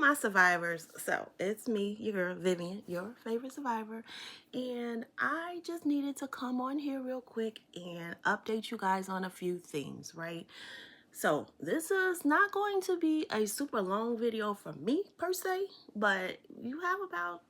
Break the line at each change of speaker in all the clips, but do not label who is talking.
my survivors. So it's me, your girl Vivian, your favorite survivor, and I just needed to come on here real quick and update you guys on a few things, right? So this is not going to be a super long video for me per se, but you have about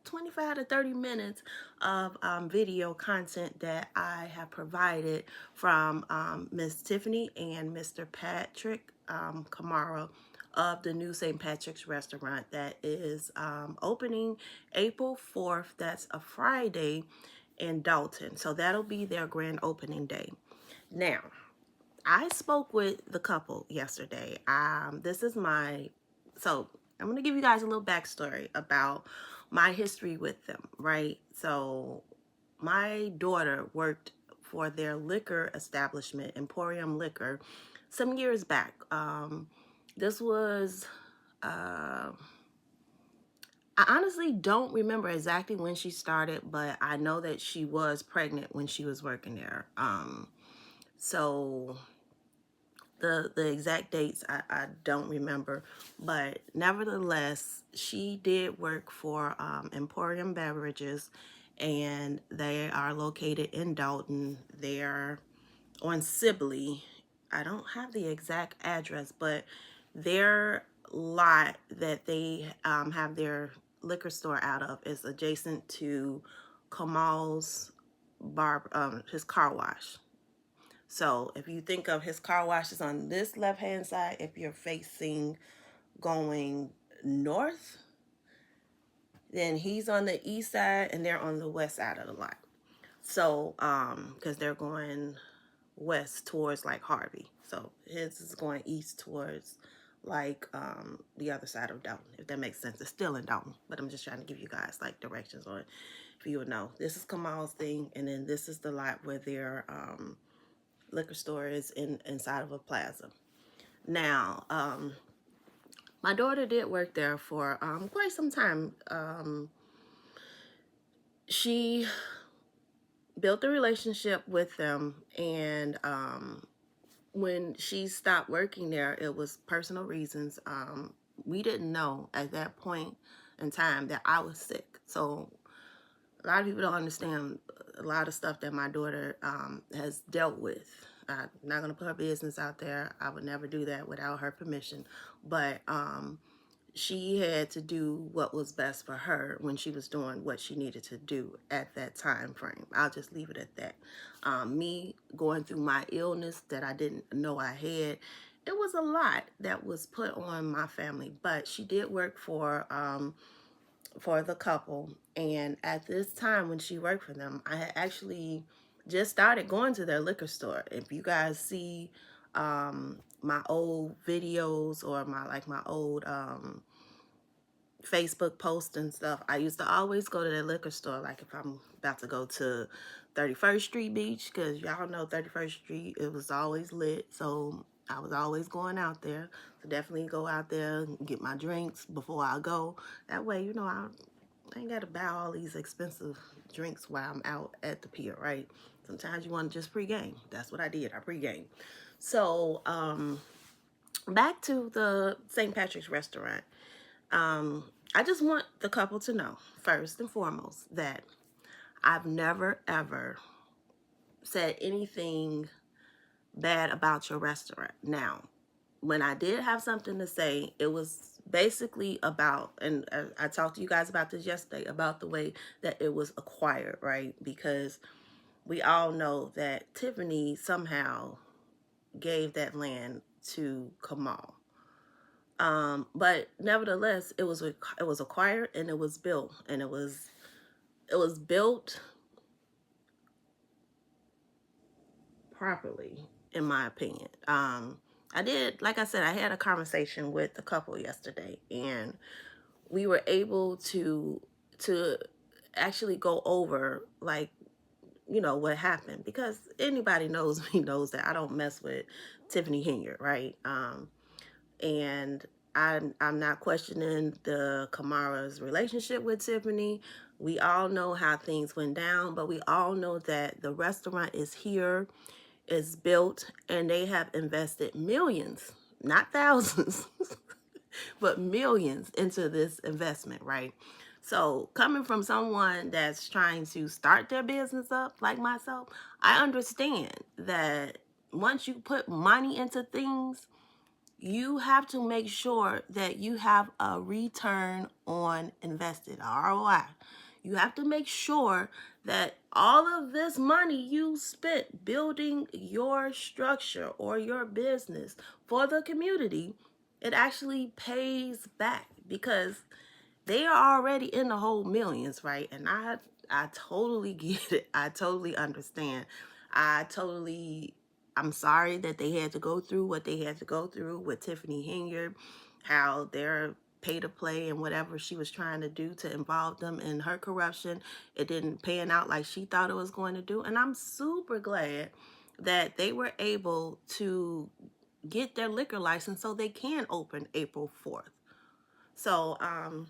25 to 30 minutes of video content that I have provided from Miss Tiffany and Mr. Patrick Kamara of the new St. Patrick's restaurant that is opening April 4th. That's a Friday in Dalton. So that'll be their grand opening day. Now, I spoke with the couple yesterday. This is my, so I'm going to give you guys a little backstory about my history with them, right? So my daughter worked for their liquor establishment, Emporium Liquor, some years back. This was, I honestly don't remember exactly when she started, but I know that she was pregnant when she was working there. So the exact dates I don't remember, but nevertheless she did work for Emporium Beverages, and they are located in Dalton. They're on Sibley. I don't have the exact address, but their lot that they have their liquor store out of is adjacent to Kamal's his car wash. So if you think of his car wash is on this left-hand side, if you're facing going north, then he's on the east side and they're on the west side of the lot. So, because they're going west towards like Harvey. So his is going east towards like the other side of Dalton, if that makes sense. It's still in Dalton, but I'm just trying to give you guys like directions on it, if you would know. This is Kamal's thing, and then this is the lot where their liquor store is inside of a plaza. Now, my daughter did work there for quite some time. She built a relationship with them, and when she stopped working there, it was personal reasons. We didn't know at that point in time that I was sick. So a lot of people don't understand a lot of stuff that my daughter has dealt with. I'm not going to put her business out there. I would never do that without her permission. But she had to do what was best for her when she was doing what she needed to do at that time frame. I'll just leave it at that. Me going through my illness that I didn't know I had, it was a lot that was put on my family. But she did work for the couple, and at this time when she worked for them, I had actually just started going to their liquor store. If you guys see my old videos or my old Facebook posts and stuff, I used to always go to their liquor store, like if I'm about to go to 31st Street Beach, because y'all know 31st Street, it was always lit, so I was always going out there. So definitely go out there and get my drinks before I go. That way, you know, I ain't got to buy all these expensive drinks while I'm out at the pier, right? Sometimes you want to just pregame. That's what I did. I pregame. So, back to the St. Patrick's restaurant. I just want the couple to know, first and foremost, that I've never, ever said anything bad about your restaurant. Now, when I did have something to say, it was basically about, and I talked to you guys about this yesterday, about the way that it was acquired, right? Because we all know that Tiffany somehow gave that land to Kamal. But nevertheless, it was acquired and it was built, and it was built properly, in my opinion. I did, like I said, I had a conversation with the couple yesterday, and we were able to actually go over, like, you know, what happened, because anybody knows me knows that I don't mess with Tiffany Henyard, right? And I'm not questioning the Kamara's relationship with Tiffany. We all know how things went down, but we all know that the restaurant is here, is built, and they have invested millions, not thousands, but millions into this investment, right? So coming from someone that's trying to start their business up like myself, I understand that once you put money into things, you have to make sure that you have a return on invested, ROI. You have to make sure that all of this money you spent building your structure or your business for the community, it actually pays back, because they are already in the whole millions, right? And I totally get it. I totally understand. I'm sorry that they had to go through what they had to go through with Tiffany Hinyard, how their pay to play and whatever she was trying to do to involve them in her corruption, it didn't pan out like she thought it was going to do. And I'm super glad that they were able to get their liquor license so they can open April 4th. So, I'm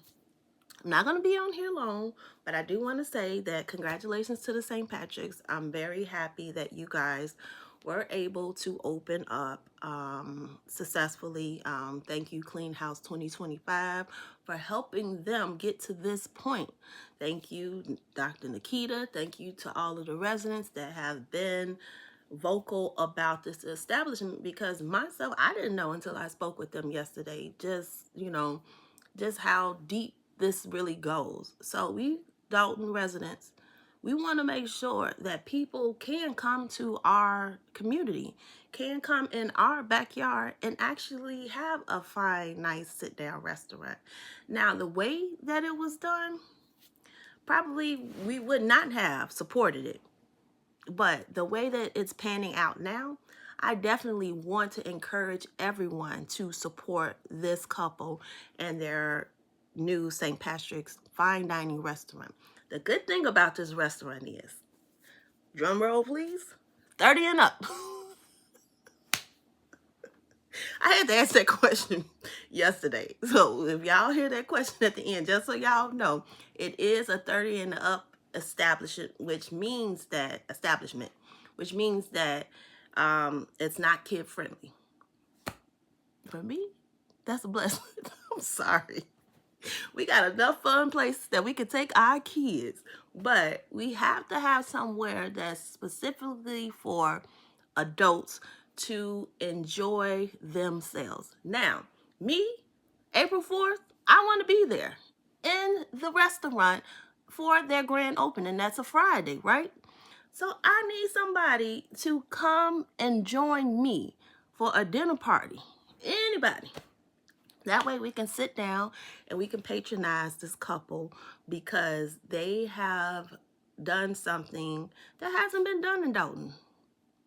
not going to be on here long, but I do want to say that congratulations to the St. Patrick's. I'm very happy that you guys were able to open up successfully. Thank you, Clean House 2025, for helping them get to this point. Thank you, Dr. Nikita. Thank you to all of the residents that have been vocal about this establishment, because myself, I didn't know until I spoke with them yesterday, just how deep this really goes. So we Dalton residents, we want to make sure that people can come to our community, can come in our backyard and actually have a fine, nice sit down restaurant. Now, the way that it was done, probably we would not have supported it. But the way that it's panning out now, I definitely want to encourage everyone to support this couple and their new St. Patrick's fine dining restaurant. The good thing about this restaurant is, drum roll please, 30 and up. I had to ask that question yesterday. So if y'all hear that question at the end, just so y'all know, it is a 30 and up establishment, which means that it's not kid friendly. For me, that's a blessing. I'm sorry. We got enough fun places that we could take our kids, but we have to have somewhere that's specifically for adults to enjoy themselves. Now, me, April 4th, I want to be there in the restaurant for their grand opening. That's a Friday, right? So I need somebody to come and join me for a dinner party. Anybody. That way we can sit down and we can patronize this couple, because they have done something that hasn't been done in Dalton.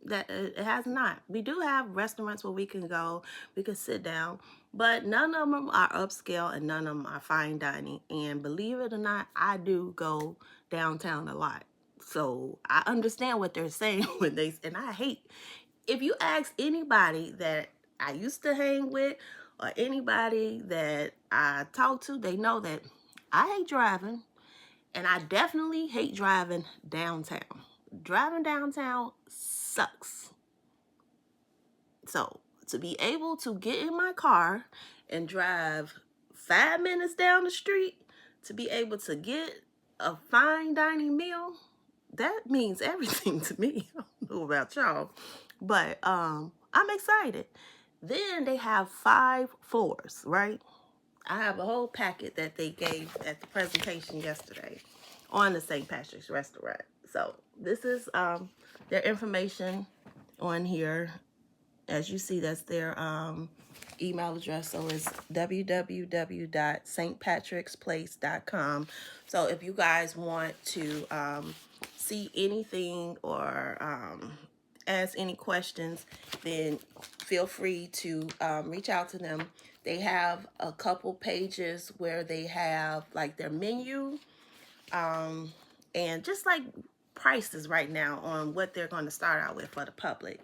That it has not. We do have restaurants where we can go, we can sit down, but none of them are upscale and none of them are fine dining. And believe it or not, I do go downtown a lot. So I understand what they're saying and I hate, if you ask anybody that I used to hang with or anybody that I talk to, they know that I hate driving, and I definitely hate driving downtown. Driving downtown sucks. So to be able to get in my car and drive 5 minutes down the street to be able to get a fine dining meal, that means everything to me. I don't know about y'all, but I'm excited. Then they have 5 floors, right? I have a whole packet that they gave at the presentation yesterday on the St. Patrick's restaurant. So this is their information on here. As you see, that's their email address. So it's www.stpatricksplace.com. So if you guys want to see anything or ask any questions, then feel free to reach out to them. They have a couple pages where they have like their menu and just like prices right now on what they're going to start out with for the public.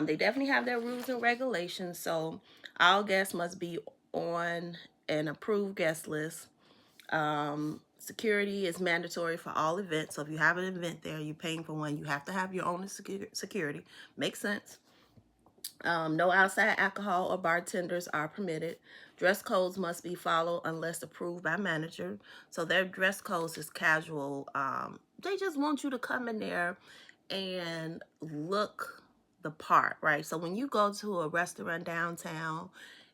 They definitely have their rules and regulations, so all guests must be on an approved guest list. Security is mandatory for all events, so if you have an event there, you're paying for one, you have to have your own security. Makes sense. No outside alcohol or bartenders are permitted. Dress codes must be followed unless approved by manager. So their dress codes is casual. They just want you to come in there and look the part, right? So when you go to a restaurant downtown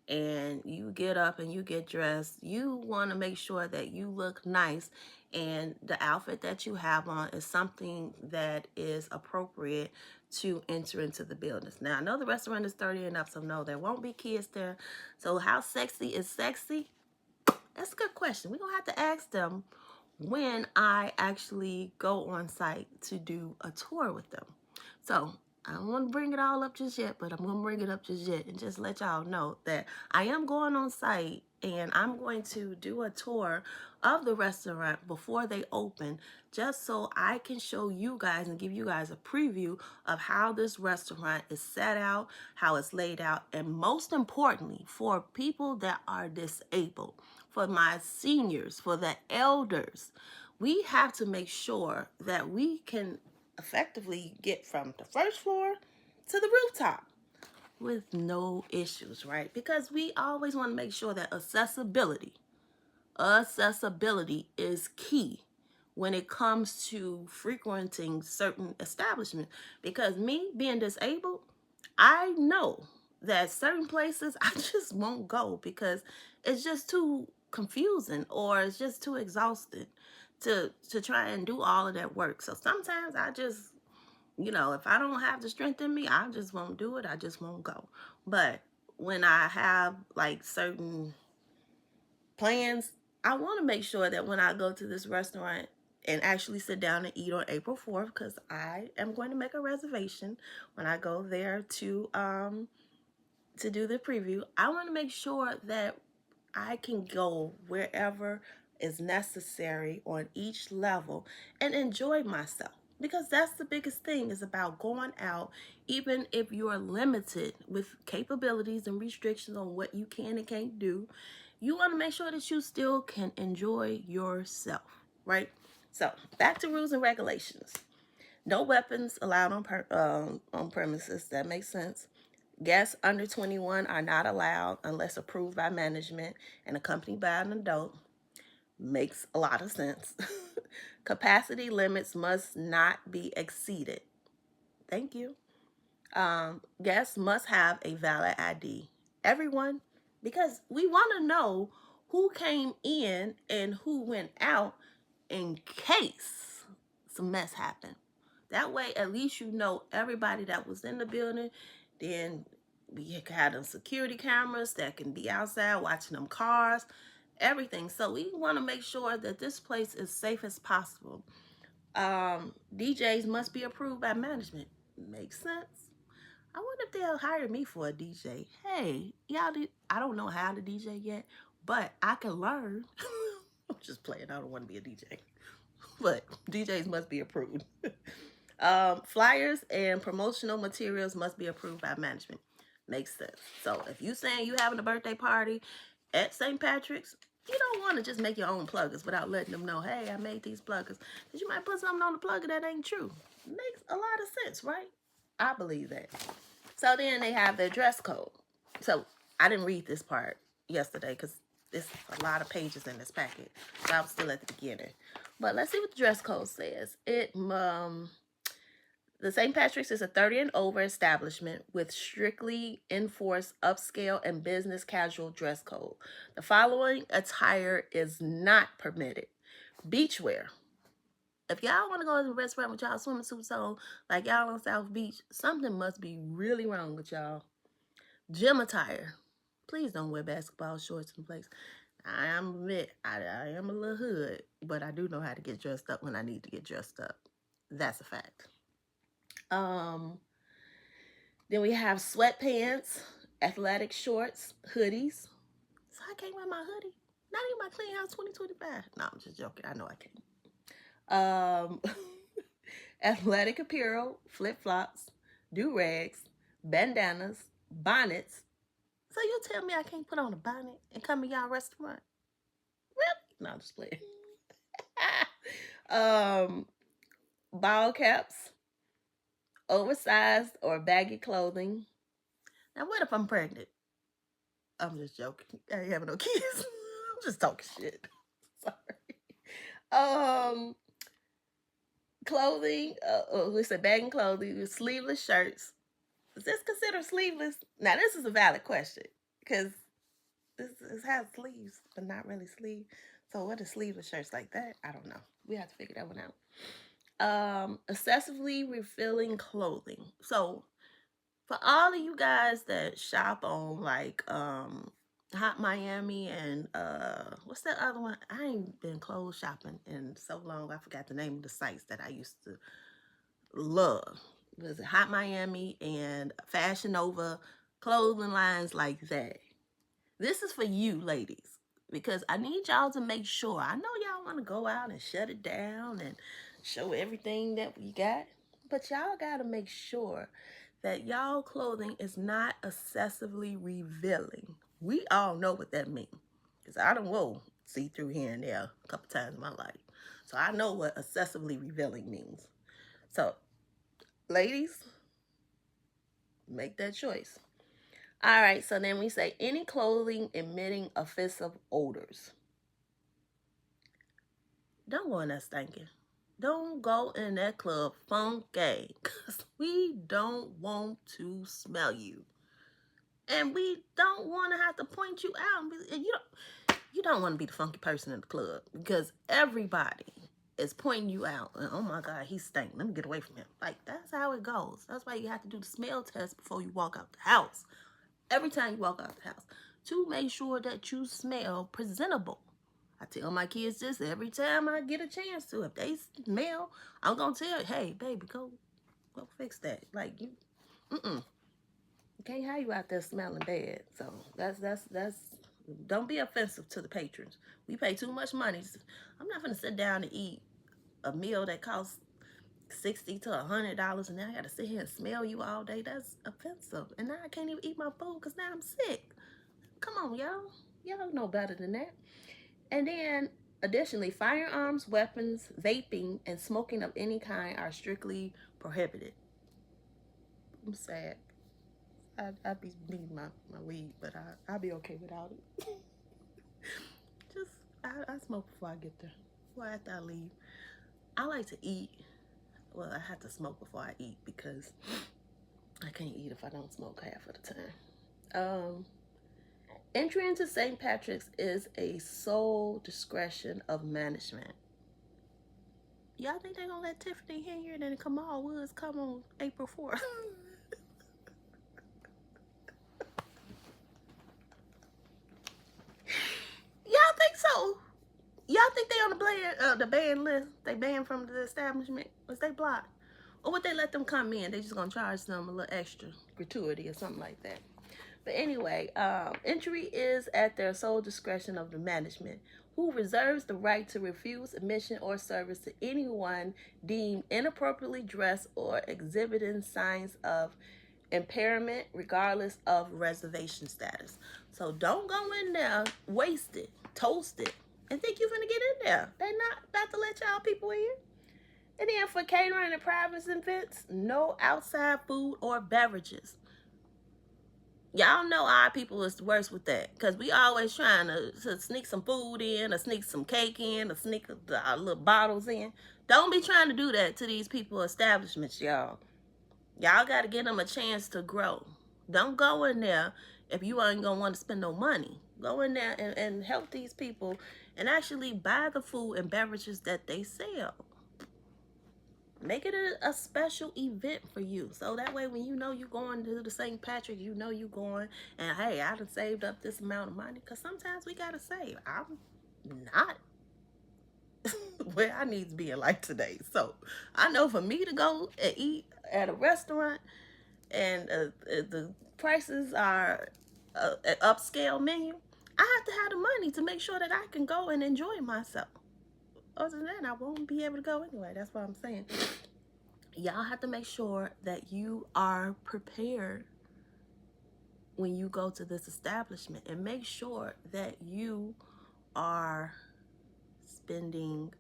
and you get up and you get dressed, you want to make sure that you look nice and the outfit that you have on is something that is appropriate to enter into the buildings. Now, I know the restaurant is 30 and up, so no, there won't be kids there. So how sexy is sexy? That's a good question. We're going to have to ask them when I actually go on site to do a tour with them. So I don't want to bring it all up just yet, but I'm going to bring it up just yet and just let y'all know that I am going on site and I'm going to do a tour of the restaurant before they open, just so I can show you guys and give you guys a preview of how this restaurant is set out, how it's laid out, and most importantly, for people that are disabled, for my seniors, for the elders, we have to make sure that we can effectively get from the first floor to the rooftop with no issues, right? Because we always want to make sure that accessibility is key when it comes to frequenting certain establishments. Because me being disabled, I know that certain places I just won't go because it's just too confusing or it's just too exhausting to try and do all of that work. So sometimes I just, if I don't have the strength in me, I just won't do it. I just won't go. But when I have like certain plans, I want to make sure that when I go to this restaurant and actually sit down and eat on April 4th, because I am going to make a reservation when I go there to do the preview, I want to make sure that I can go wherever is necessary on each level and enjoy myself. Because that's the biggest thing, is about going out, even if you're limited with capabilities and restrictions on what you can and can't do. You want to make sure that you still can enjoy yourself, right? So back to rules and regulations. No weapons allowed on premises. That makes sense. Guests under 21 are not allowed unless approved by management and accompanied by an adult. Makes a lot of sense. Capacity limits must not be exceeded. Thank you. Guests must have a valid ID. Everyone, because we want to know who came in and who went out in case some mess happened. That way, at least you know everybody that was in the building. Then we had them security cameras that can be outside watching them cars, everything. So we want to make sure that this place is safe as possible. DJs must be approved by management. Makes sense. I wonder if they'll hire me for a DJ. Hey, y'all, I don't know how to DJ yet, but I can learn. I'm just playing. I don't want to be a DJ. But DJs must be approved. Flyers and promotional materials must be approved by management. Makes sense. So if you saying you having a birthday party at St. Patrick's, you don't want to just make your own pluggers without letting them know, hey, I made these pluggers. Because you might put something on the plugger that ain't true. Makes a lot of sense, right? I believe that. So then they have their dress code. So I didn't read this part yesterday because there's a lot of pages in this packet. So I was still at the beginning. But let's see what the dress code says. The St. Patrick's is a 30 and over establishment with strictly enforced upscale and business casual dress code. The following attire is not permitted. Beachwear. If y'all want to go to the restaurant with y'all swimming suits on, like y'all on South Beach, something must be really wrong with y'all. Gym attire. Please don't wear basketball shorts in place. I am a little hood, but I do know how to get dressed up when I need to get dressed up. That's a fact. Then we have sweatpants, athletic shorts, hoodies. So I can't wear my hoodie. Not even my Clean House 2025. No, I'm just joking. I know I can't. Athletic apparel, flip-flops, do-rags, bandanas, bonnets. So you tell me I can't put on a bonnet and come to y'all restaurant? Really? No, I'm just playing. Ball caps, oversized or baggy clothing, Now, what if I'm pregnant? I'm just joking. I ain't having no kids. I'm just talking shit. Sorry. Um, clothing. We said bagging clothing, sleeveless shirts. Is this considered sleeveless? Now, this is a valid question because this has sleeves, but not really sleeve. So, what is sleeveless shirts like that? I don't know. We have to figure that one out. Excessively revealing clothing. So, for all of you guys that shop on like Hot Miami and what's that other one? I ain't been clothes shopping in so long. I forgot the name of the sites that I used to love. Was it Hot Miami and Fashion Nova, clothing lines like that? This is for you ladies because I need y'all to make sure. I know y'all want to go out and shut it down and show everything that we got, but y'all got to make sure that y'all clothing is not excessively revealing. We all know what that means because I don't whoa see through here and there a couple times in my life. So I know what excessively revealing means. So ladies, make that choice. All right, so then we say any clothing emitting offensive odors. Don't go in that stinking. Don't go in that club funky because we don't want to smell you. And we don't want to have to point you out. And you don't want to be the funky person in the club because everybody is pointing you out. And, oh my God, he's stinking. Let me get away from him. Like, that's how it goes. That's why you have to do the smell test before you walk out the house. Every time you walk out the house to make sure that you smell presentable. I tell my kids this every time I get a chance to. If they smell, I'm gonna tell you, hey, baby, go fix that. Like you can't have you out there smelling bad. So that's don't be offensive to the patrons. We pay too much money. I'm not gonna sit down and eat a meal that costs $60 to $100, and now I gotta sit here and smell you all day. That's offensive. And now I can't even eat my food because now I'm sick. Come on, y'all. Y'all know better than that. And then, additionally, firearms, weapons, vaping, and smoking of any kind are strictly prohibited. I'm sad. I'd be needing my weed, but I'll be okay without it. Just, I smoke before I get there. Before after I leave. I like to eat. Well, I have to smoke before I eat because I can't eat if I don't smoke half of the time. Entry into St. Patrick's is a sole discretion of management. Y'all think they're gonna let Tiffany here and then Kamara Woods come on April 4th? Y'all think so? Y'all think they on the ban list? They banned from the establishment? Was they blocked? Or would they let them come in? They just gonna charge them a little extra gratuity or something like that. But anyway, entry is at their sole discretion of the management, who reserves the right to refuse admission or service to anyone deemed inappropriately dressed or exhibiting signs of impairment, regardless of reservation status. So don't go in there wasted, toasted, and think you're gonna get in there. They're not about to let y'all people in. And then for catering and private events, no outside food or beverages. Y'all know our people is worse with that because we always trying to sneak some food in or sneak some cake in or sneak our little bottles in. Don't be trying to do that to these people establishments, y'all. Y'all got to give them a chance to grow. Don't go in there if you ain't going to want to spend no money. Go in there and help these people and actually buy the food and beverages that they sell. Make it a special event for you. So that way when you know you're going to the St. Patrick, you know you're going and hey, I done saved up this amount of money. Because sometimes we got to save. I'm not where I need to be in life today. So I know for me to go and eat at a restaurant and the prices are an upscale menu, I have to have the money to make sure that I can go and enjoy myself. Other than that, I won't be able to go anyway. That's what I'm saying. Y'all have to make sure that you are prepared when you go to this establishment and make sure that you are spending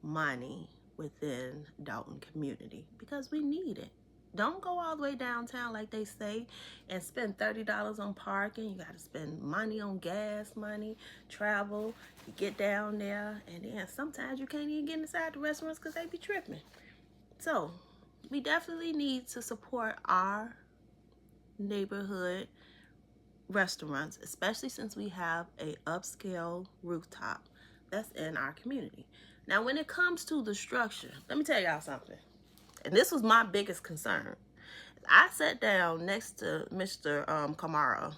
money within Dalton community because we need it. Don't go all the way downtown like they say and spend $30 on parking. You got to spend money on gas money, travel. You get down there, and then sometimes you can't even get inside the restaurants because they be tripping. So we definitely need to support our neighborhood restaurants, especially since we have a upscale rooftop that's in our community. Now, when it comes to the structure, let me tell y'all something. And this was my biggest concern. I sat down next to Mr. Kamara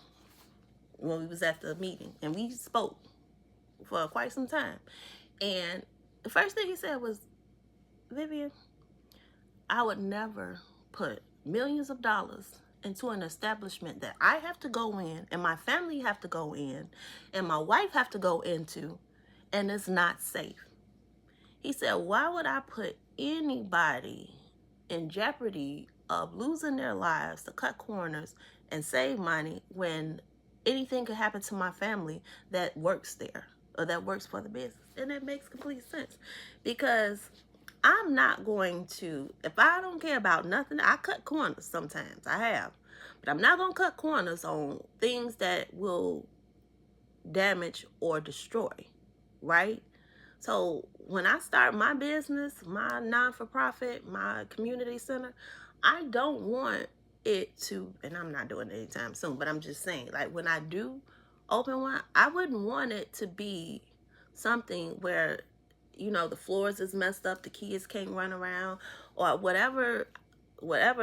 when we was at the meeting, and we spoke for quite some time. And the first thing he said was, Vivian, I would never put millions of dollars into an establishment that I have to go in and my family have to go in and my wife have to go into, and it's not safe. He said, why would I put anybody in jeopardy of losing their lives to cut corners and save money when anything could happen to my family that works there or that works for the business? And that makes complete sense, because I'm not going to, if I don't care about nothing, I cut corners sometimes, I have, but I'm not going to cut corners on things that will damage or destroy, right? So when I start my business, my non-for-profit, my community center, I don't want it to, and I'm not doing it anytime soon, but I'm just saying, like, when I do open one, I wouldn't want it to be something where, you know, the floors is messed up, the kids can't run around, or whatever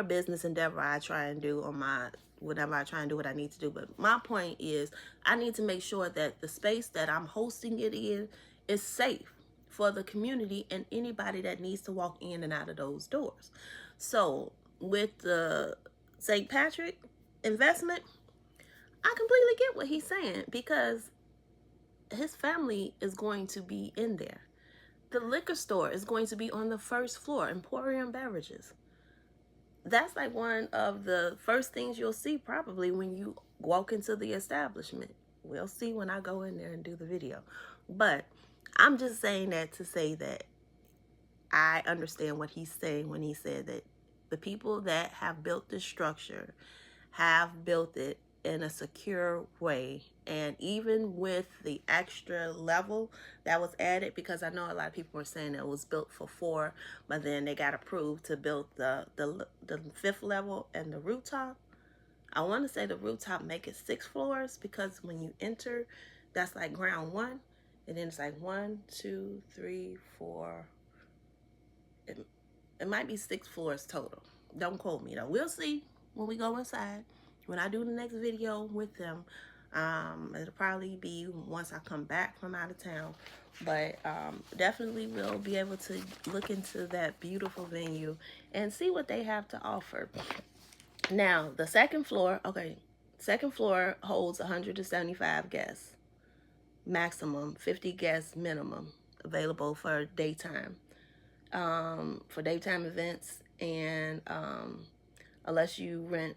business endeavor I try and do on my, whatever I try and do what I need to do. But my point is, I need to make sure that the space that I'm hosting it in is safe for the community and anybody that needs to walk in and out of those doors. So with the St. Patrick investment, I completely get what he's saying, because his family is going to be in there. The liquor store is going to be on the first floor, Emporium Beverages. That's like one of the first things you'll see probably when you walk into the establishment. We'll see when I go in there and do the video. But I'm just saying that to say that I understand what he's saying when he said that the people that have built this structure have built it in a secure way. And even with the extra level that was added, because I know a lot of people were saying it was built for 4, but then they got approved to build the 5th level and the rooftop. I want to say the rooftop make it 6 floors, because when you enter, that's like ground 1, and then it's like 1, 2, 3, 4. It might be 6 floors total. Don't quote me though. We'll see when we go inside. When I do the next video with them, it'll probably be once I come back from out of town. But definitely we'll be able to look into that beautiful venue and see what they have to offer. Now, the second floor, second floor holds 175 guests, maximum, 50 guests minimum, available for daytime events, and unless you rent,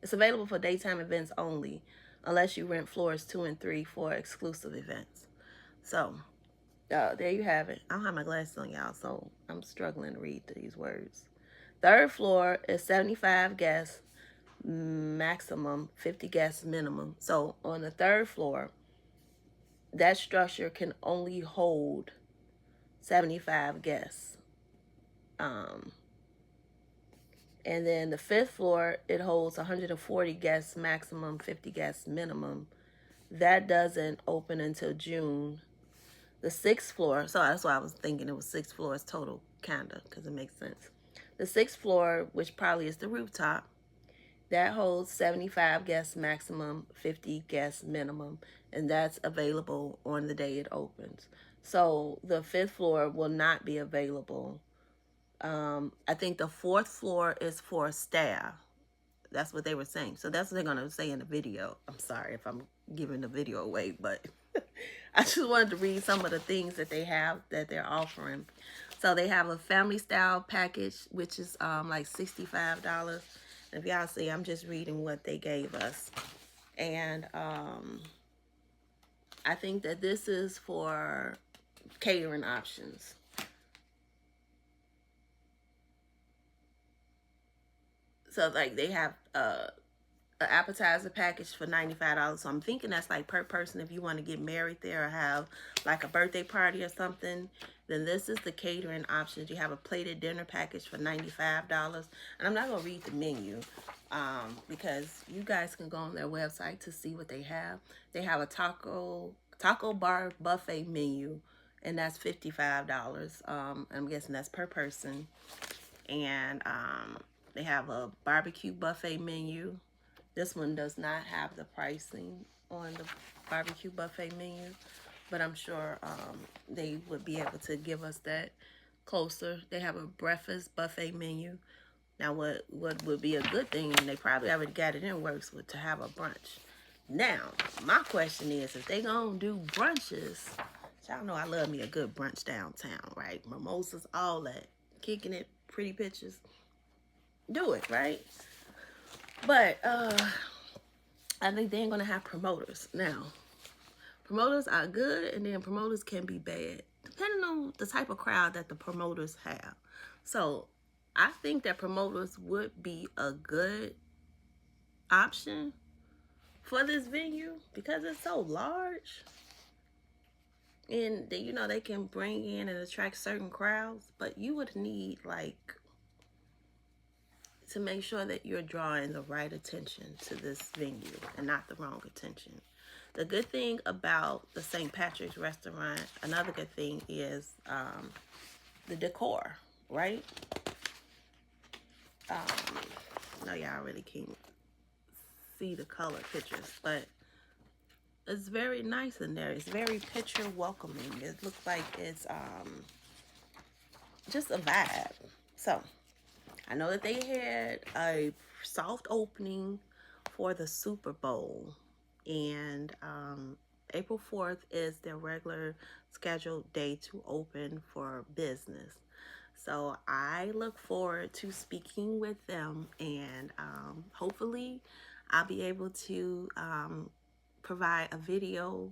it's available for daytime events only, unless you rent floors 2 and 3 for exclusive events. So there you have it. I don't have my glasses on, y'all, so I'm struggling to read these words. Third floor is 75 guests maximum, 50 guests minimum. So on the third floor, that structure can only hold 75 guests. And then the 5th floor, it holds 140 guests maximum, 50 guests minimum. That doesn't open until June. The 6th floor, so that's why I was thinking it was 6 floors total, kinda, because it makes sense. The 6th floor, which probably is the rooftop, that holds 75 guests maximum, 50 guests minimum, and that's available on the day it opens. So the 5th floor will not be available. I think the 4th floor is for staff. That's what they were saying. So that's what they're going to say in the video. I'm sorry if I'm giving the video away, but I just wanted to read some of the things that they have that they're offering. So they have a family style package, which is like $65. And if y'all see, I'm just reading what they gave us. And I think that this is for catering options. So like they have an appetizer package for $95. So I'm thinking that's like per person. If you want to get married there or have like a birthday party or something, then this is the catering options. You have a plated dinner package for $95. And I'm not going to read the menu because you guys can go on their website to see what they have. They have a taco bar buffet menu, and that's $55. I'm guessing that's per person. And they have a barbecue buffet menu. This one does not have the pricing on the barbecue buffet menu, but I'm sure they would be able to give us that closer. They have a breakfast buffet menu. Now, what would be a good thing, and they probably already got it in works, with to have a brunch. Now, my question is, if they gonna do brunches, y'all know I love me a good brunch downtown, right? Mimosas, all that, kicking it, pretty pictures. Do it, right? But I think they ain't gonna have promoters. Now, promoters are good, and then promoters can be bad, depending on the type of crowd that the promoters have. So I think that promoters would be a good option for this venue because it's so large. And they can bring in and attract certain crowds, but you would need like to make sure that you're drawing the right attention to this venue and not the wrong attention. The good thing about the St. Patrick's restaurant, another good thing is the decor, right? No, y'all really can't see the color pictures, but it's very nice in there. It's very picture welcoming. It looks like it's just a vibe. So I know that they had a soft opening for the Super Bowl, and April 4th is their regular scheduled day to open for business. So I look forward to speaking with them, and hopefully I'll be able to provide a video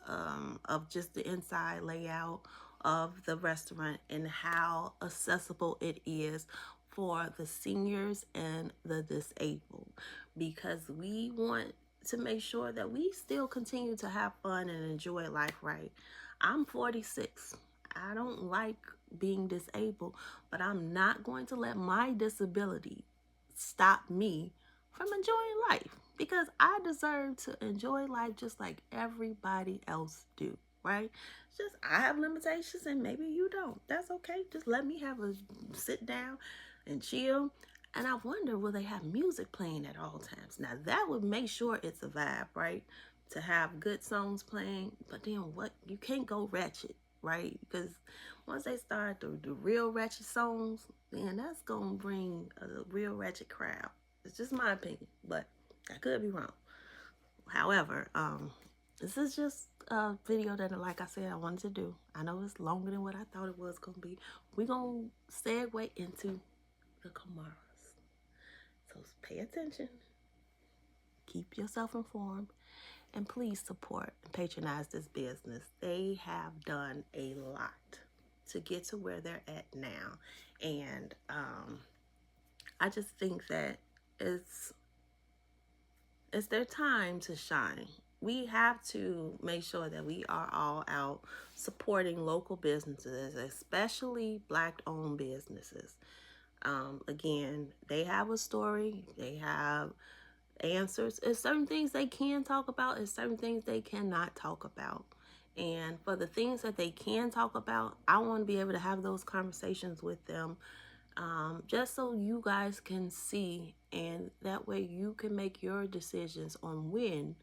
of just the inside layout of the restaurant and how accessible it is for the seniors and the disabled, because we want to make sure that we still continue to have fun and enjoy life, right? I'm 46. I don't like being disabled, but I'm not going to let my disability stop me from enjoying life, because I deserve to enjoy life just like everybody else do, right? It's just I have limitations and maybe you don't. That's okay. Just let me have a sit down and chill. And I wonder, will they have music playing at all times? Now that would make sure it's a vibe, right? To have good songs playing, but then what? You can't go ratchet, right? Because once they start the real ratchet songs, then that's gonna bring a real ratchet crowd. It's just my opinion, but I could be wrong. However, this is just a video that, like I said, I wanted to do. I know it's longer than what I thought it was gonna be. We're gonna segue into the Kamaras. So pay attention, keep yourself informed, and please support and patronize this business. They have done a lot to get to where they're at now. And I just think that it's their time to shine. We have to make sure that we are all out supporting local businesses, especially Black-owned businesses. Again, they have a story. They have answers. There's certain things they can talk about, and certain things they cannot talk about. And for the things that they can talk about, I want to be able to have those conversations with them, just so you guys can see, and that way you can make your decisions on when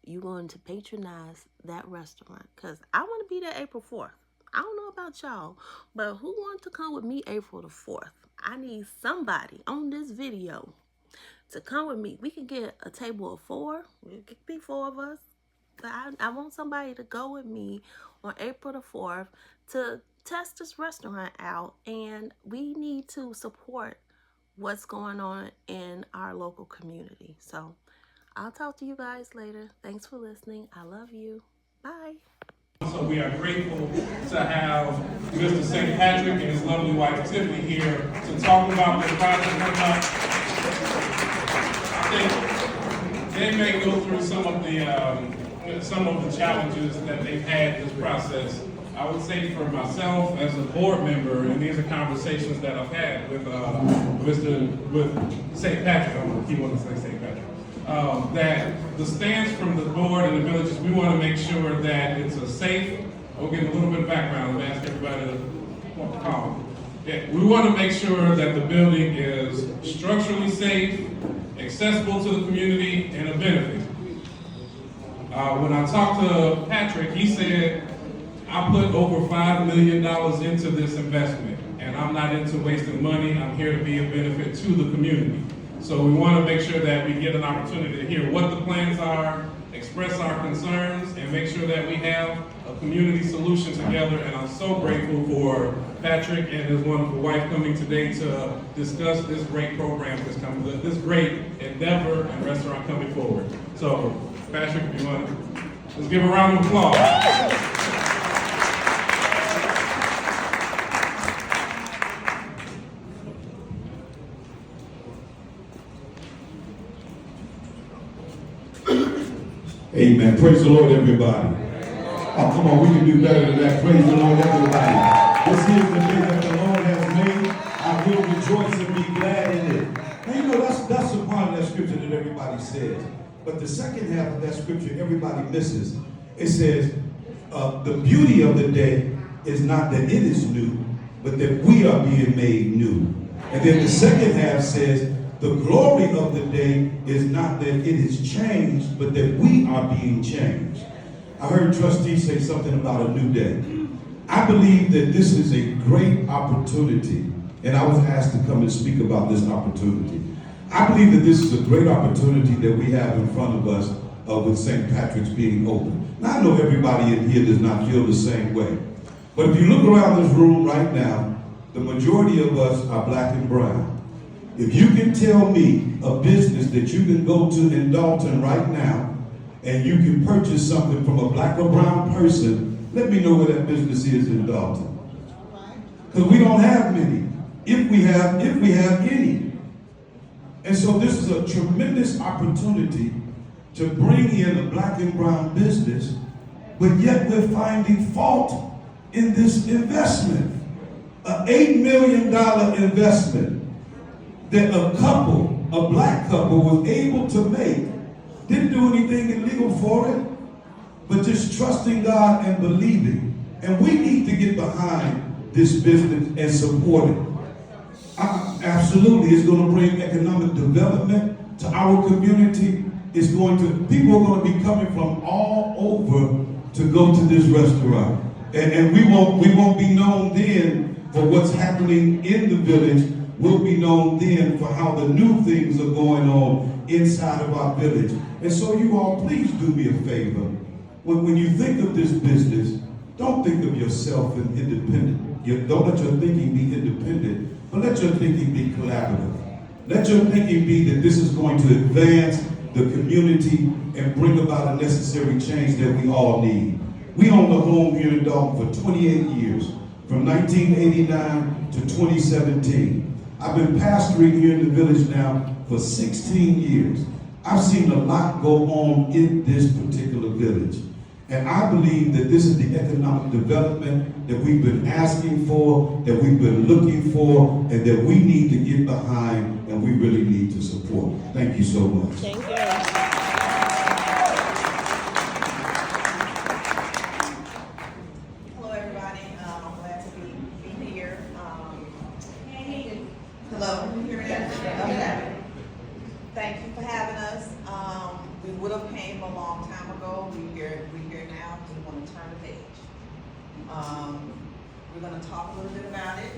you're going to patronize that restaurant. Because I want to be there April 4th. I don't know about y'all, but who wants to come with me April the 4th? I need somebody on this video to come with me. We can get a table of 4. It could be 4 of us. But I want somebody to go with me on April the 4th to test this restaurant out. And we need to support what's going on in our local community. So I'll talk to you guys later. Thanks for listening. I love you. Bye.
So we are grateful to have Mr. St. Patrick and his lovely wife Tiffany here to talk about the project coming up. I think they may go through some of the challenges that they've had in this process. I would say for myself as a board member, and these are conversations that I've had with St. Patrick, I don't know if he wants to say St. Patrick, that the stance from the board and the villages, we want to make sure that it's a safe, we'll give a little bit of background and ask everybody to comment. Yeah, we want to make sure that the building is structurally safe, accessible to the community, and a benefit. When I talked to Patrick, he said, I put over $5 million into this investment, and I'm not into wasting money. I'm here to be a benefit to the community. So we want to make sure that we get an opportunity to hear what the plans are, express our concerns, and make sure that we have a community solution together. And I'm so grateful for Patrick and his wonderful wife coming today to discuss this great program that's coming, this great endeavor and restaurant coming forward. So, Patrick, if you want to, let's give a round of applause.
Amen. Praise the Lord, everybody. Oh, come on, we can do better than that. Praise the Lord, everybody. This is the day that the Lord has made. I will rejoice and be glad in it. Now, you know, that's a part of that scripture that everybody says. But the second half of that scripture, everybody misses. It says, the beauty of the day is not that it is new, but that we are being made new. And then the second half says, the glory of the day is not that it is changed, but that we are being changed. I heard trustees say something about a new day. I believe that this is a great opportunity, and I was asked to come and speak about this opportunity. I believe that this is a great opportunity that we have in front of us with St. Patrick's being open. Now, I know everybody in here does not feel the same way, but if you look around this room right now, the majority of us are black and brown. If you can tell me a business that you can go to in Dalton right now and you can purchase something from a black or brown person, let me know where that business is in Dalton. Because we don't have many, if we have any. And so this is a tremendous opportunity to bring in a black and brown business, but yet we're finding fault in this investment. An $8 million investment that a black couple was able to make, didn't do anything illegal for it, but just trusting God and believing. And we need to get behind this business and support it. Absolutely, it's going to bring economic development to our community. People are going to be coming from all over to go to this restaurant. And we won't be known then for what's happening in the village. We'll be known then for how the new things are going on inside of our village. And so you all, please do me a favor. When you think of this business, don't think of yourself as independent. Don't let your thinking be independent, but let your thinking be collaborative. Let your thinking be that this is going to advance the community and bring about a necessary change that we all need. We owned a home here in Dalton for 28 years, from 1989 to 2017. I've been pastoring here in the village now for 16 years. I've seen a lot go on in this particular village. And I believe that this is the economic development that we've been asking for, that we've been looking for, and that we need to get behind and we really need to support. Thank you so much.
Thank you.
Hello, everybody. I'm glad to be here. Hello, can you hear me now? Okay. Thank you for having us. We would have came a long time ago. We're here now. We want to turn the page. We're going to talk a little bit about it.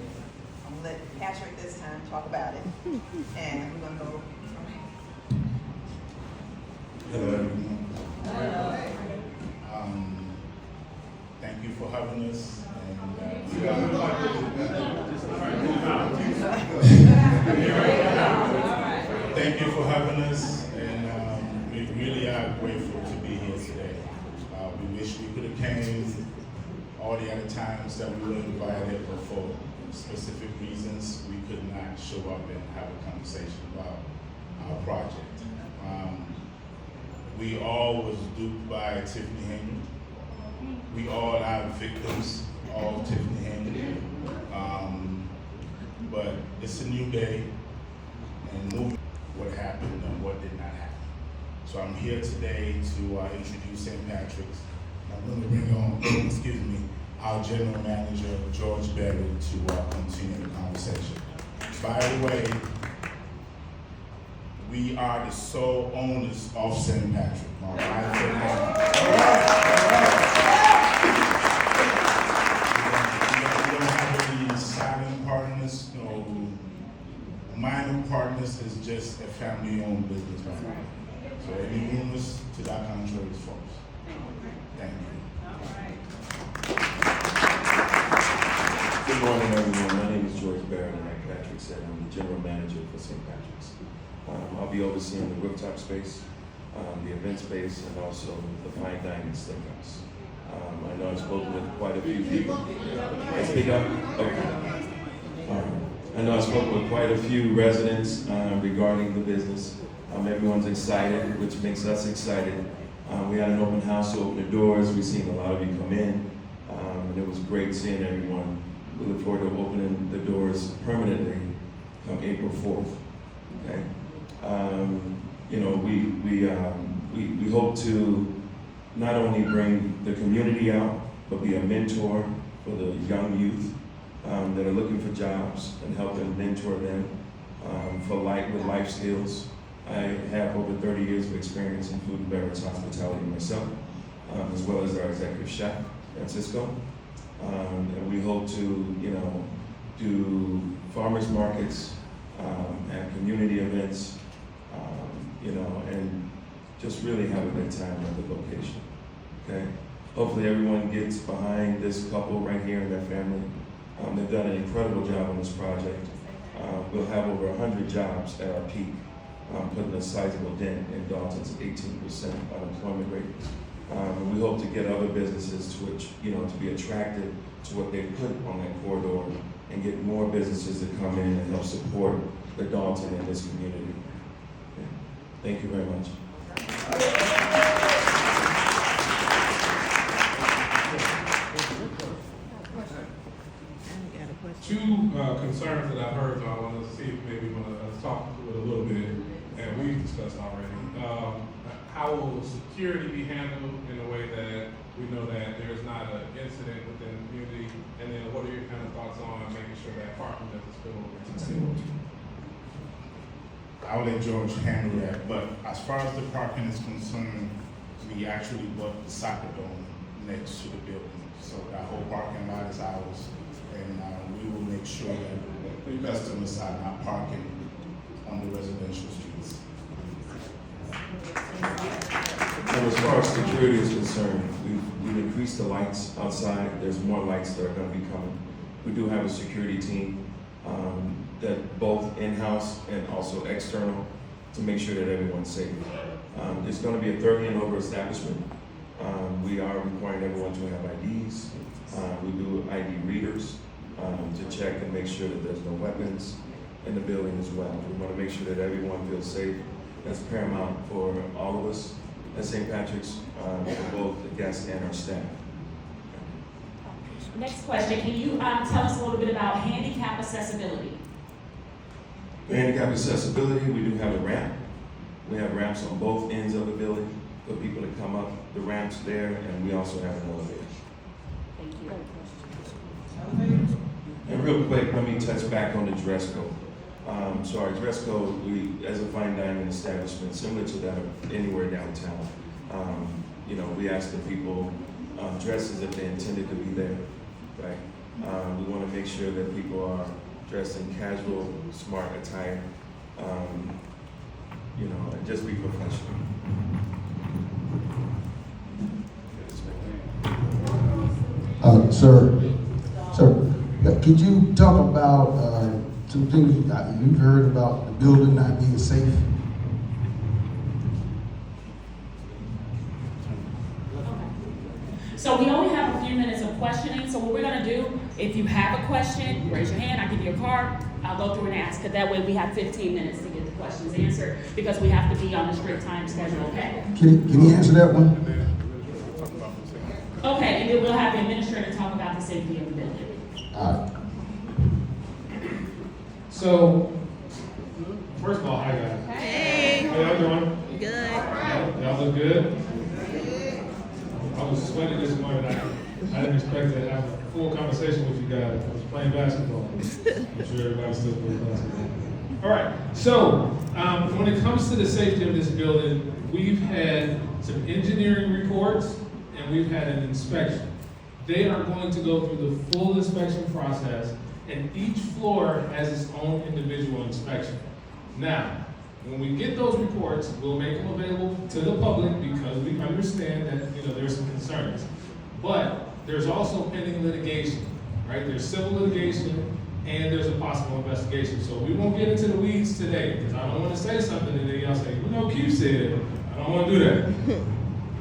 I'm going to let Patrick this time talk about it. And we're going to go.
Hello, everyone. Thank you for having us. Thank you for having us, and we really are grateful to be here today. We wish we could have came all the other times that we were invited, but for specific reasons, we could not show up and have a conversation about project. We all was duped by Tiffany Henry. We all are victims of Tiffany Henry. But it's a new day, and moving what happened and what did not happen. So I'm here today to introduce St. Patrick's. I'm going to bring on, excuse me, our general manager, George Berry, to continue the conversation. By the way, we are the sole owners of St. Patrick. All right? We don't have any silent partners, no minor partners. Is just a family-owned business right now. So any rumors to that contrary is false. Thank you.
Good morning, everyone. My name is George Barrett, and like Patrick said, I'm the general manager for St. Patrick's. I'll be overseeing the rooftop space, the event space, and also the fine dining steakhouse. I know I've spoken with quite a few people. I speak up? Okay. I know I've spoken with quite a few residents regarding the business. Everyone's excited, which makes us excited. We had an open house to open the doors. We've seen a lot of you come in, and it was great seeing everyone. We look forward to opening the doors permanently come April 4th. Okay. You know, we hope to not only bring the community out, but be a mentor for the young youth that are looking for jobs and help them mentor them with life skills. I have over 30 years of experience in food and beverage hospitality myself, as well as our executive chef, Francisco. And we hope to, you know, do farmers markets, and community events, you know, and just really have a good time at the location, okay? Hopefully everyone gets behind this couple right here and their family. They've done an incredible job on this project. We'll have over 100 jobs at our peak, putting a sizable dent in Dalton's 18% unemployment rate. And we hope to get other businesses to which, you know, to be attracted to what they put on that corridor and get more businesses to come in and help support the Dalton and this community. Okay. Thank you very much.
Two concerns that I've heard, I want to see if maybe you want to talk to it a little bit, and we've discussed already. How will security be handled in a way that we know that there's not an incident within the community? And then what are your kind of thoughts on making sure that parking doesn't spill over into the city?
I'll let George handle that, but as far as the parking is concerned, we actually bought the soccer dome next to the building. So that whole parking lot is ours, and we will make sure that the customers are not parking on the residential streets.
And as far as security is concerned, we've increased the lights outside. There's more lights that are going to be coming. We do have a security team that both in-house and also external to make sure that everyone's safe. It's going to be a 30 and over establishment. We are requiring everyone to have IDs. We do ID readers to check and make sure that there's no weapons in the building as well. We want to make sure that everyone feels safe. That's paramount for all of us at St. Patrick's, for both the guests and our staff.
Next question, can you tell us a little bit about handicap accessibility?
For handicap accessibility, we do have a ramp. We have ramps on both ends of the building for people to come up the ramps there, and we also have an elevator.
Thank you.
And real quick, let me touch back on the dress code. So our dress code, we, as a fine dining establishment, similar to that of anywhere downtown, you know, we ask the people dress as if they intended to be there, right? We want to make sure that people are dressed in casual, smart attire, you know, and just be professional.
Sir, could you talk about some things you've heard about the building not being safe?
So we only have a few minutes of questioning, so what we're gonna do, if you have a question, raise your hand, I'll give you a card, I'll go through and ask, because that way we have 15 minutes to get the questions answered, because we have to be on a strict time schedule, okay?
Can he answer that one?
Okay, and then we'll have the administrator talk about the safety of the building.
All right.
So, first of all, hi guys.
Hey,
How y'all doing?
good.
Y'all look good? I was sweating this morning. I didn't expect to have a full conversation with you guys. I was playing basketball. I'm sure everybody still plays basketball. All right, so when it comes to the safety of this building, we've had some engineering reports and we've had an inspection. They are going to go through the full inspection process, and each floor has its own individual inspection. Now, when we get those reports, we'll make them available to the public because we understand that, there's some concerns. But there's also pending litigation, right? There's civil litigation and there's a possible investigation. So we won't get into the weeds today because I don't want to say something and then y'all say, Keith said, I don't want to do that.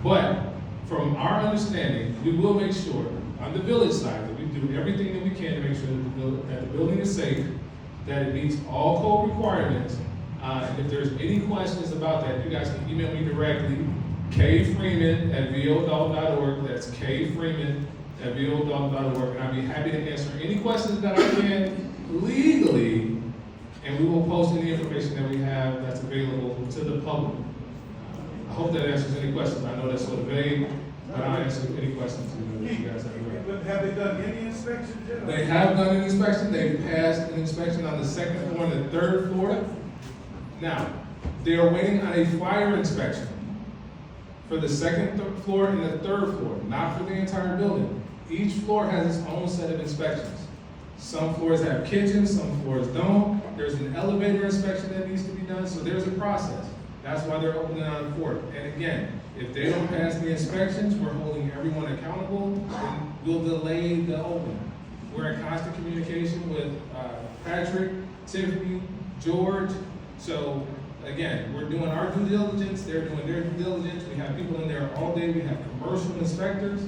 But from our understanding, we will make sure on the village side that we do everything that we can to make sure that the building is safe, that it meets all code requirements. And if there's any questions about that, you guys can email me directly, kfreeman@vodalton.org. That's kfreeman@vodalton.org. And I'd be happy to answer any questions that I can legally, and we will post any information that we have that's available to the public. I hope that answers any questions. I know that's sort of vague, but I'll answer any questions that you guys have.
But have they done any inspections yet?
They have done an inspection. They've passed an inspection on the second floor and the third floor. Now, they are waiting on a fire inspection for the second floor and the third floor, not for the entire building. Each floor has its own set of inspections. Some floors have kitchens, some floors don't. There's an elevator inspection that needs to be done, so there's a process. That's why they're opening on the 4th. And again, if they don't pass the inspections, we're holding everyone accountable and we'll delay the opening. We're in constant communication with Patrick, Tiffany, George. So again, we're doing our due diligence, they're doing their due diligence. We have people in there all day. We have commercial inspectors.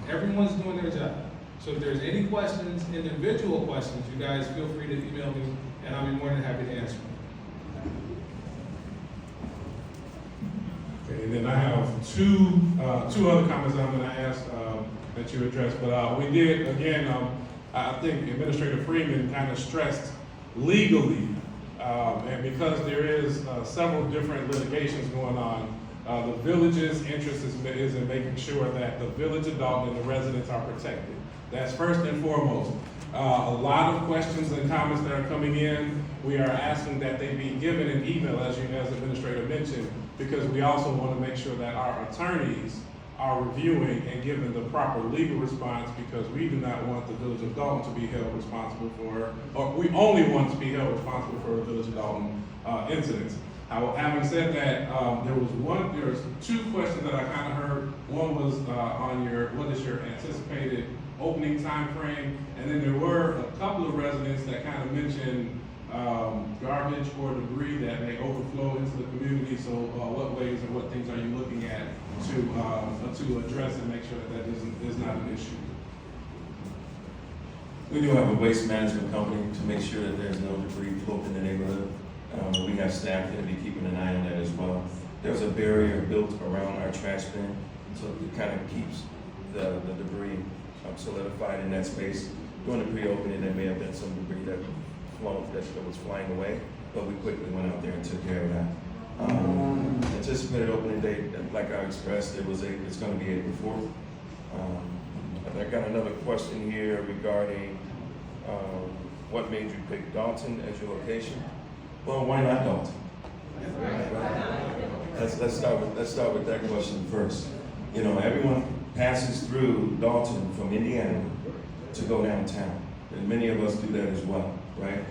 Everyone's doing their job. So if there's any questions, individual questions, you guys feel free to email me and I'll be more than happy to answer them.
Okay, and then I have two other comments I'm going to ask that you address. But we did, again, I think Administrator Freeman kind of stressed legally, and because there is several different litigations going on, the village's interest is in making sure that the village of Dalton and the residents are protected. That's first and foremost. A lot of questions and comments that are coming in, we are asking that they be given an email, as the administrator mentioned, because we also want to make sure that our attorneys are reviewing and giving the proper legal response, because we do not want the village of Dalton to be held responsible for, or we only want to be held responsible for the village of Dalton incidents. Having said that, there was two questions that I kind of heard. One was on what is your anticipated opening time frame, and then there were a couple of residents that kind of mentioned garbage or debris that may overflow into the community. So what ways and what things are you looking at to address and make sure that is not an issue?
We do have a waste management company to make sure that there's no debris floating in the neighborhood. We have staff that will be keeping an eye on that as well. There's a barrier built around our trash bin, so it kind of keeps the debris solidified in that space. During the pre-opening, there may have been some debris that was flying away, but we quickly went out there and took care of that. Anticipated opening date, like I expressed, it's going to be April 4th. I got another question here regarding what made you pick Dalton as your location. Well, why not Dalton? Let's start with that question first. Everyone passes through Dalton from Indiana to go downtown, and many of us do that as well, right?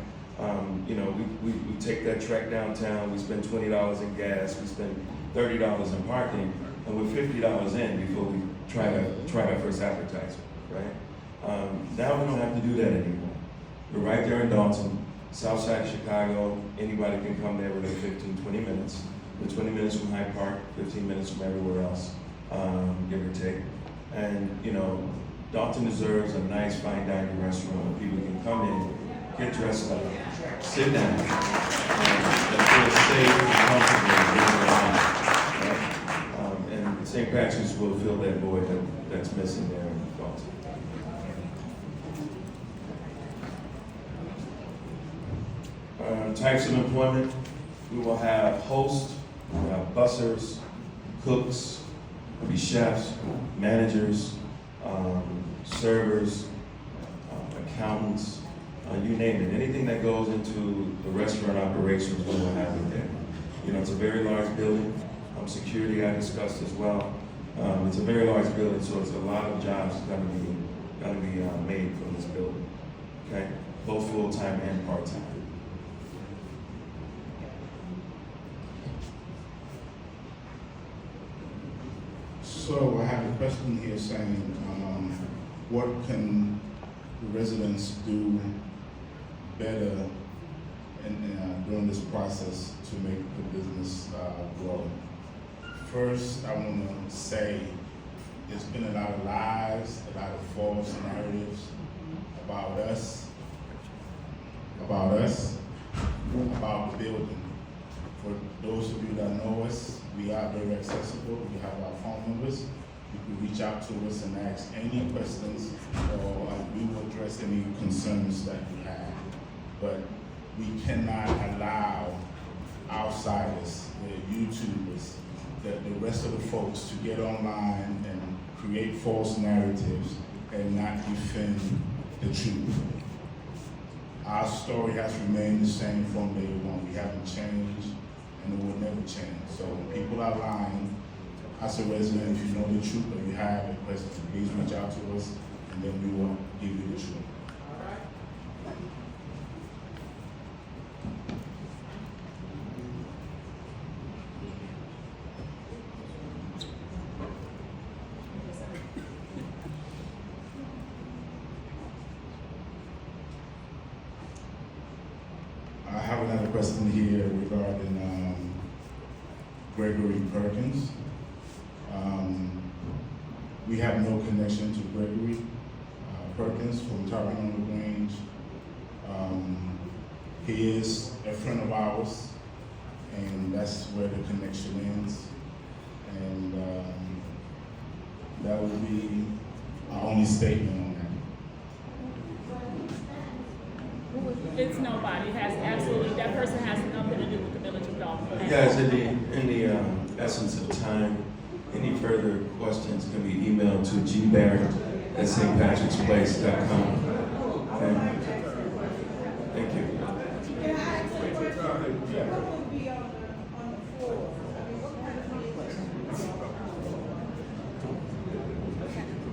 We take that trek downtown. We spend $20 in gas. We spend $30 in parking, and we're $50 in before we try our first advertisement, right? Now we don't have to do that anymore. We're right there in Dalton. South side of Chicago, anybody can come there within 15, 20 minutes. We're 20 minutes from Hyde Park, 15 minutes from everywhere else, give or take. And, Dalton deserves a nice fine dining restaurant where people can come in, get dressed up, sit down, feel safe and comfortable living around. And St. Patrick's will fill that void that's missing there in Dalton. Types of employment, we will have hosts, we will have bussers, cooks, there'll be chefs, managers, servers, accountants, you name it. Anything that goes into the restaurant operations, we will have it there. You know, it's a very large building. Security I discussed as well. It's a very large building, so it's a lot of jobs gonna be made from this building. Okay, both full-time and part-time.
So I have a question here saying, what can the residents do better during this process to make the business grow? First, I want to say there's been a lot of lies, a lot of false narratives about us, about the building. For those of you that know us, we are very accessible. We have our phone numbers. You can reach out to us and ask any questions, or we will address any concerns that you have. But we cannot allow outsiders, the YouTubers, the rest of the folks to get online and create false narratives and not defend the truth. Our story has remained the same from day one. We haven't changed, and it will never change. So when people are lying, as a resident, if you know the truth or you have a question, please reach out to us, and then we will give you the truth. I have another question here regarding Gregory Perkins. We have no connection to Gregory Perkins from Toronto Grange. He is a friend of ours, and that's where the connection ends. And that will be our only statement on that.
It's nobody. It has absolutely, that person has nothing to do with the village of Dalton.
Guys, in the essence of time, any further questions can be emailed to gbarrett@stpatricksplace.com. Okay? Thank you.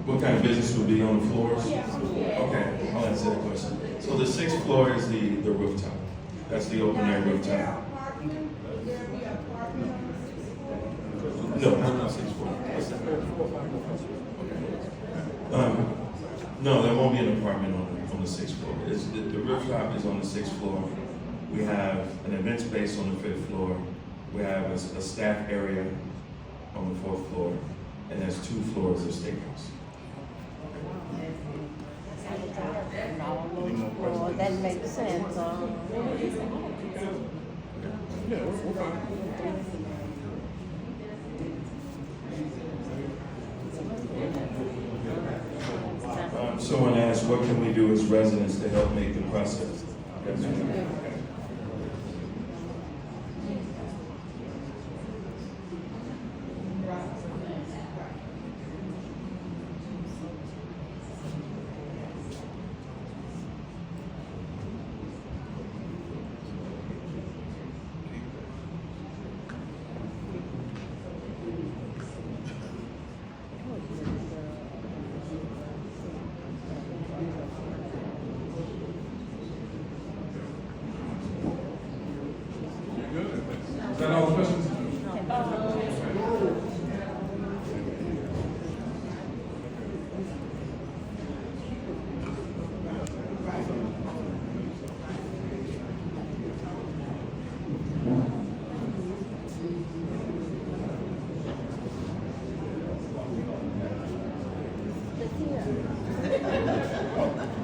What kind of business would be on the floors? Okay, I'll answer that question. So the 6th floor is the rooftop. That's the open air rooftop. No, not 6th floor. What's that? No, there won't be an apartment on the 6th floor. The rooftop is on the 6th floor. We have an event space on the 5th floor. We have a staff area on the 4th floor, and there's 2 floors of steakhouse.
Well, that makes sense.
Someone asked, what can we do as residents to help make the process?
Is that all the questions?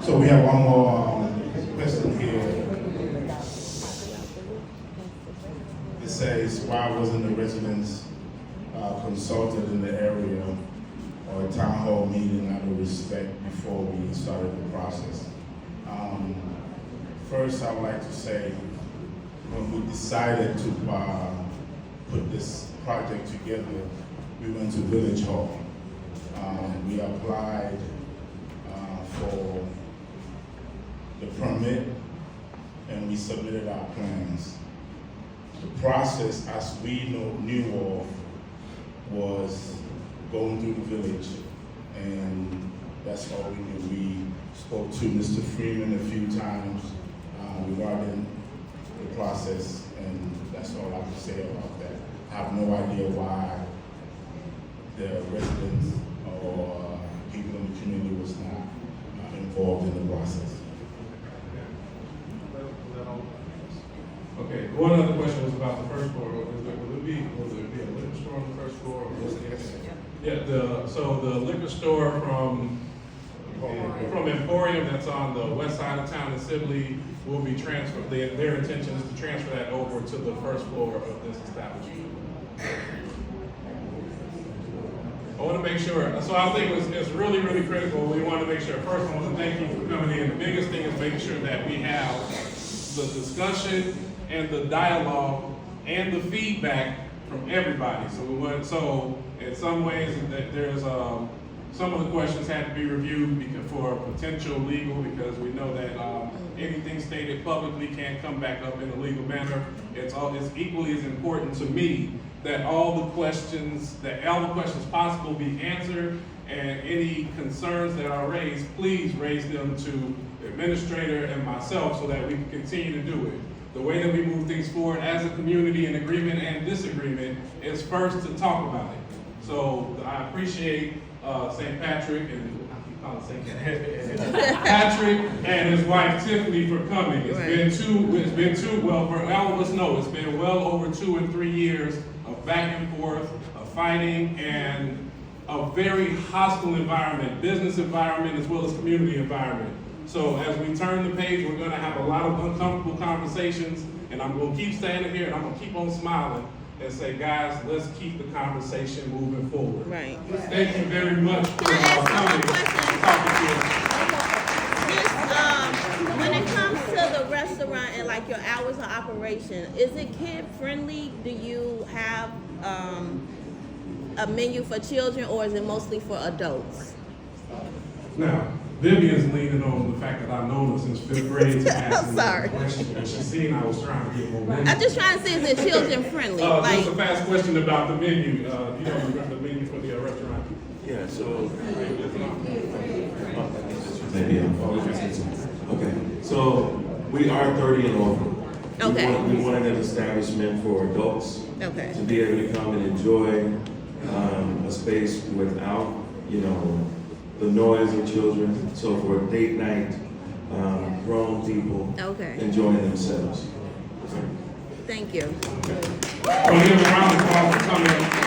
So we have one more question here. consulted in the area or a town hall meeting out of respect before we started the process. First, I would like to say, when we decided to put this project together, we went to Village Hall. We applied for the permit and we submitted our plans. The process, as we knew of, was going through the village, and that's all we knew. We spoke to Mr. Freeman a few times regarding the process, and that's all I can say about that. I have no idea why the residents or people in the community was not involved in the process.
Okay, one other question was about the first floor. Will it be a liquor store on the first floor? Or was it? Yeah, so the liquor store from Emporium that's on the west side of town in Sibley will be transferred. Their intention is to transfer that over to the first floor of this establishment. I want to make sure, so I think it's really, really critical. We want to make sure, first I want to thank you for coming in. The biggest thing is making sure that we have the discussion and the dialogue and the feedback from everybody. So in some ways that there's some of the questions had to be reviewed for potential legal, because we know that anything stated publicly can't come back up in a legal manner. It's equally as important to me that all the questions possible be answered, and any concerns that are raised, please raise them to the administrator and myself so that we can continue to do it. The way that we move things forward as a community in agreement and disagreement is first to talk about it. So I appreciate St. Patrick and I keep calling St. Patrick and his wife Tiffany for coming. It's been well, for all of us know, it's been well over 2 and 3 years of back and forth, of fighting, and a very hostile environment, business environment as well as community environment. So as we turn the page, we're going to have a lot of uncomfortable conversations, and I'm going to keep standing here and I'm going to keep on smiling and say, guys, let's keep the conversation moving forward.
Right.
Thank you very much for coming and talking to us.
When it comes to the restaurant and like your hours of operation, is it kid friendly? Do you have a menu for children, or is it mostly for adults?
Now, Vivian's leaning on the fact that I've known her since 5th grade to ask me a question. And she's seen I was trying to get more menu.
I'm just trying to see, is it children friendly?
Just a fast question about the menu. You know the menu for the restaurant?
Yeah, so maybe okay. So we are 30 and over.
Okay.
We wanted an establishment for adults
Okay.
to be able to come and enjoy a space without, the noise of children. So for a date night, grown people enjoying themselves.
Thank you.
So give a round of applause for coming.